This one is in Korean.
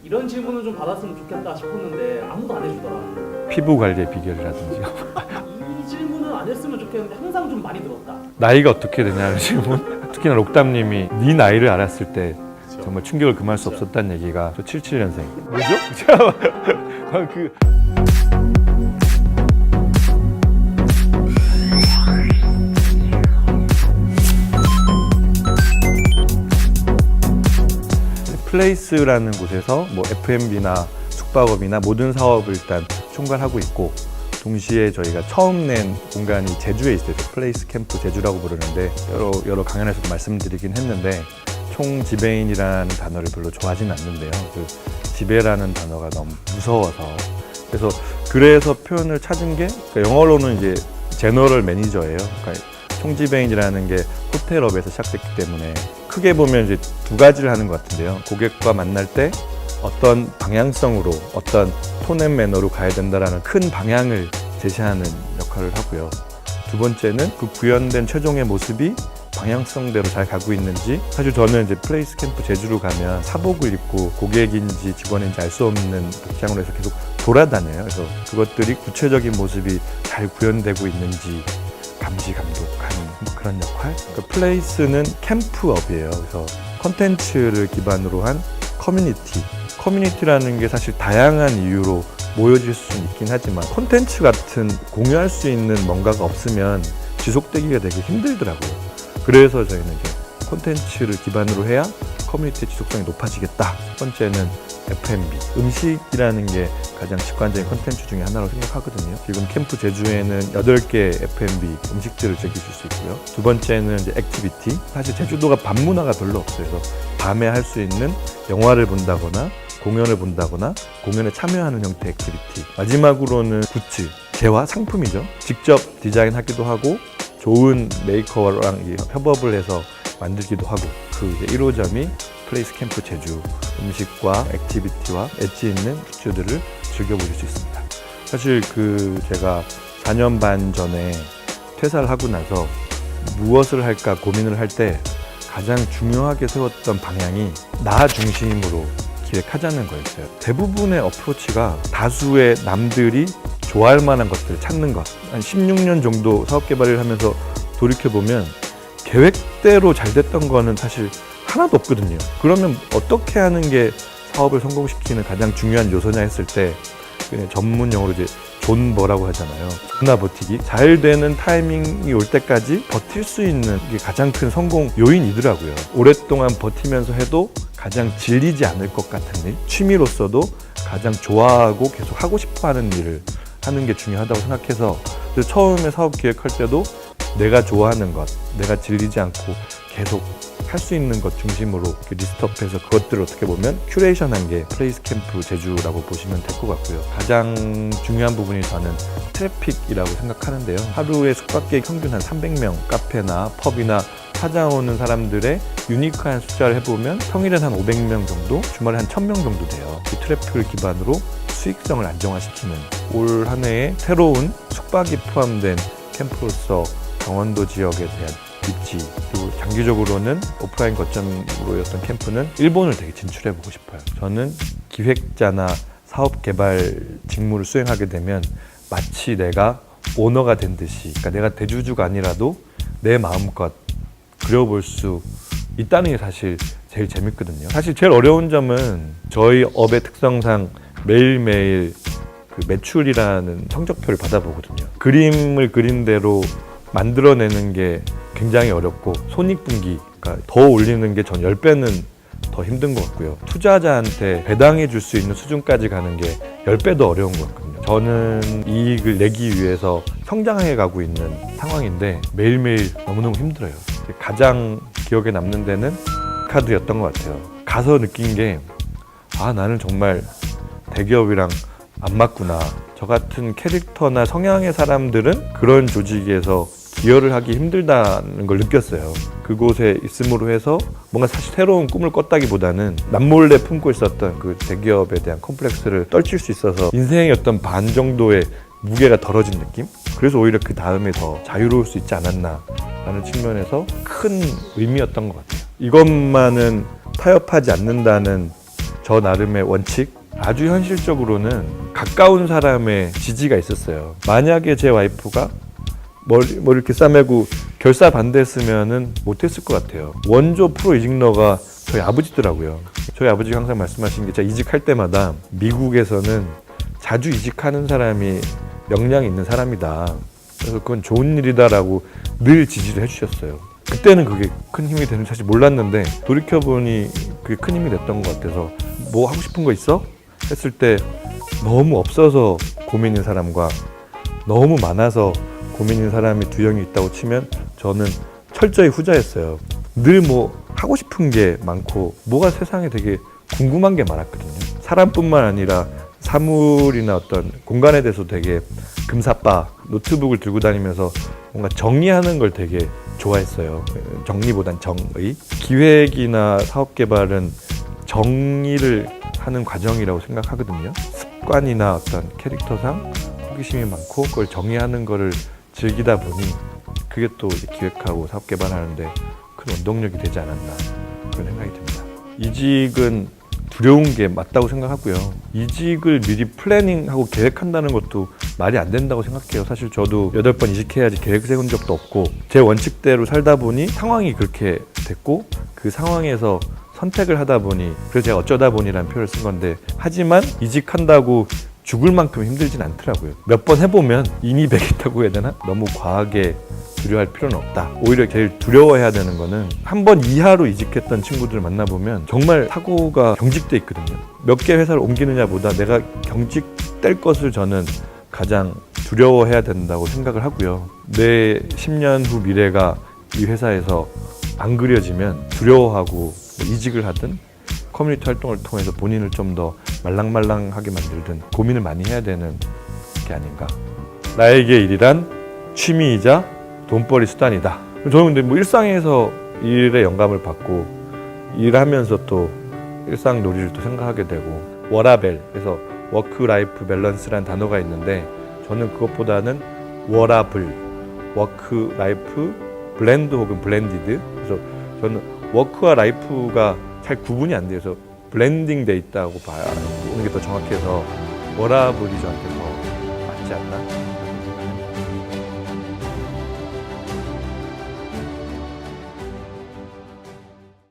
이런 질문을 좀 받았으면 좋겠다 싶었는데 아무도 안 해주더라. 피부 관리의 비결이라든지 이 질문은 안 했으면 좋겠는데 항상 좀 많이 들었다. 나이가 어떻게 되냐는 질문. 특히나 록담님이 네 나이를 알았을 때 정말 충격을 금할 수 없었다는 얘기가. 저 77년생. 뭐죠? 그 플레이스라는 곳에서 뭐 F&B나 숙박업이나 모든 사업을 일단 총괄하고 있고, 동시에 저희가 처음 낸 공간이 제주에 있어요. 플레이스 캠프 제주라고 부르는데 여러 강연에서도 말씀드리긴 했는데 총지배인이라는 단어를 별로 좋아하진 않는데요. 그 지배라는 단어가 너무 무서워서, 그래서 표현을 찾은 게, 그러니까 영어로는 이제 제너럴 매니저예요. 그러니까 총지배인이라는 게 호텔업에서 시작됐기 때문에 크게 보면 이제 두 가지를 하는 것 같은데요. 고객과 만날 때 어떤 방향성으로, 어떤 톤 앤 매너로 가야 된다라는 큰 방향을 제시하는 역할을 하고요. 두 번째는 그 구현된 최종의 모습이 방향성대로 잘 가고 있는지. 사실 저는 이제 플레이스 캠프 제주로 가면 사복을 입고 고객인지 직원인지 알 수 없는 복장으로 해서 계속 돌아다녀요. 그래서 그것들이 구체적인 모습이 잘 구현되고 있는지 감시 감독하는 그런 역할. 그러니까 플레이스는 캠프업이에요. 그래서 컨텐츠를 기반으로 한 커뮤니티라는 게 사실 다양한 이유로 모여질 수는 있긴 하지만, 콘텐츠 같은 공유할 수 있는 뭔가가 없으면 지속되기가 되게 힘들더라고요. 그래서 저희는 이제 콘텐츠를 기반으로 해야 커뮤니티의 지속성이 높아지겠다. 첫 번째는 F&B, 음식이라는 게 가장 직관적인 콘텐츠 중에 하나로 생각하거든요. 지금 캠프 제주에는 8개 F&B 음식들을 즐기실 수 있고요. 두 번째는 이제 액티비티. 사실 제주도가 밤 문화가 별로 없어요. 그래서 밤에 할 수 있는 영화를 본다거나 공연을 본다거나 공연에 참여하는 형태의 액티비티. 마지막으로는 굿즈, 재화, 상품이죠. 직접 디자인하기도 하고 좋은 메이커랑 협업을 해서 만들기도 하고, 그 1호점이 플레이스 캠프 제주. 음식과 액티비티와 엣지 있는 굿즈들을 즐겨보실 수 있습니다. 사실 제가 4년 반 전에 퇴사를 하고 나서 무엇을 할까 고민을 할 때 가장 중요하게 세웠던 방향이 나 중심으로 기획하자는 거였어요. 대부분의 어프로치가 다수의 남들이 좋아할 만한 것들을 찾는 것. 한 16년 정도 사업 개발을 하면서 돌이켜보면 계획대로 잘 됐던 거는 사실 하나도 없거든요. 그러면 어떻게 하는 게 사업을 성공시키는 가장 중요한 요소냐 했을 때, 그냥 전문 용어로 이제 존 뭐라고 하잖아요. 존나 버티기. 잘 되는 타이밍이 올 때까지 버틸 수 있는 게 가장 큰 성공 요인이더라고요. 오랫동안 버티면서 해도 가장 질리지 않을 것 같은 일, 취미로서도 가장 좋아하고 계속 하고 싶어 하는 일을 하는 게 중요하다고 생각해서, 처음에 사업 기획할 때도 내가 좋아하는 것, 내가 질리지 않고 계속 할 수 있는 것 중심으로 리스트업해서 그것들을 어떻게 보면 큐레이션한 게 플레이스 캠프 제주라고 보시면 될 것 같고요. 가장 중요한 부분이 저는 트래픽이라고 생각하는데요. 하루에 숙박객 평균 한 300명, 카페나 펍이나 찾아오는 사람들의 유니크한 숫자를 해보면 평일엔 한 500명 정도, 주말에 한 1000명 정도 돼요. 이 트래픽을 기반으로 수익성을 안정화시키는, 올 한 해에 새로운 숙박이 포함된 캠프로서 강원도 지역에 대한 입지, 그리고 장기적으로는 오프라인 거점으로였던 캠프는 일본을 되게 진출해보고 싶어요. 저는 기획자나 사업 개발 직무를 수행하게 되면 마치 내가 오너가 된 듯이, 그러니까 내가 대주주가 아니라도 내 마음껏 그려볼 수 있다는 게 사실 제일 재밌거든요. 사실 제일 어려운 점은 저희 업의 특성상 매일매일 그 매출이라는 성적표를 받아보거든요. 그림을 그린 대로 만들어내는 게 굉장히 어렵고, 손익분기, 그러니까 더 올리는 게 전 10배는 더 힘든 것 같고요. 투자자한테 배당해 줄 수 있는 수준까지 가는 게 10배 더 어려운 것 같거든요. 저는 이익을 내기 위해서 성장해 가고 있는 상황인데 매일매일 너무너무 힘들어요. 가장 기억에 남는 데는 카드였던 것 같아요. 가서 느낀 게, 나는 정말 대기업이랑 안 맞구나. 저 같은 캐릭터나 성향의 사람들은 그런 조직에서 기여를 하기 힘들다는 걸 느꼈어요. 그곳에 있음으로 해서 뭔가 사실 새로운 꿈을 꿨다기보다는 남몰래 품고 있었던 그 대기업에 대한 컴플렉스를 떨칠 수 있어서 인생의 어떤 반 정도의 무게가 덜어진 느낌? 그래서 오히려 그 다음에 더 자유로울 수 있지 않았나 라는 측면에서 큰 의미였던 것 같아요. 이것만은 타협하지 않는다는 저 나름의 원칙, 아주 현실적으로는 가까운 사람의 지지가 있었어요. 만약에 제 와이프가 머리 이렇게 싸매고 결사 반대했으면은 못했을 것 같아요. 원조 프로 이직러가 저희 아버지더라고요. 저희 아버지가 항상 말씀하신 게, 제가 이직할 때마다 미국에서는 자주 이직하는 사람이 역량이 있는 사람이다. 그래서 그건 좋은 일이다라고 늘 지지를 해주셨어요. 그때는 그게 큰 힘이 되는 줄 사실 몰랐는데, 돌이켜보니 그게 큰 힘이 됐던 것 같아서, 뭐 하고 싶은 거 있어? 했을 때 너무 없어서 고민인 사람과 너무 많아서 고민인 사람이 두 형이 있다고 치면 저는 철저히 후자였어요. 늘 뭐 하고 싶은 게 많고 뭐가 세상에 되게 궁금한 게 많았거든요. 사람뿐만 아니라 사물이나 어떤 공간에 대해서 되게 금사빠, 노트북을 들고 다니면서 뭔가 정리하는 걸 되게 좋아했어요. 정리보단 정의. 기획이나 사업 개발은 정리를 하는 과정이라고 생각하거든요. 습관이나 어떤 캐릭터상 호기심이 많고 그걸 정의하는 거를 즐기다 보니 그게 또 기획하고 사업 개발하는데 큰 원동력이 되지 않았나, 그런 생각이 듭니다. 이직은 두려운 게 맞다고 생각하고요. 이직을 미리 플래닝하고 계획한다는 것도 말이 안 된다고 생각해요. 사실 저도 8번 이직해야지 계획 세운 적도 없고 제 원칙대로 살다 보니 상황이 그렇게 됐고, 그 상황에서 선택을 하다 보니, 그래서 제가 어쩌다 보니라는 표현을 쓴 건데, 하지만 이직한다고 죽을 만큼 힘들진 않더라고요. 몇 번 해보면 인이 배겠다고 해야 되나? 너무 과하게 두려워할 필요는 없다. 오히려 제일 두려워해야 되는 거는, 한 번 이하로 이직했던 친구들을 만나보면 정말 사고가 경직돼 있거든요. 몇 개 회사를 옮기느냐보다 내가 경직될 것을 저는 가장 두려워해야 된다고 생각을 하고요. 내 10년 후 미래가 이 회사에서 안 그려지면 두려워하고 이직을 하든 커뮤니티 활동을 통해서 본인을 좀 더 말랑말랑하게 만들든 고민을 많이 해야 되는 게 아닌가. 나에게 일이란 취미이자 돈벌이 수단이다. 저는 근데 뭐 일상에서 일에 영감을 받고 일하면서 또 일상 놀이를 또 생각하게 되고, 워라벨, 그래서 워크 라이프 밸런스라는 단어가 있는데 저는 그것보다는 워라블, 워크 라이프 블렌드 혹은 블렌디드, 그래서 저는 워크와 라이프가 잘 구분이 안 돼서 블렌딩 돼 있다고 보는 게 더 정확해서 워라블이 저한테 더 맞지 않나.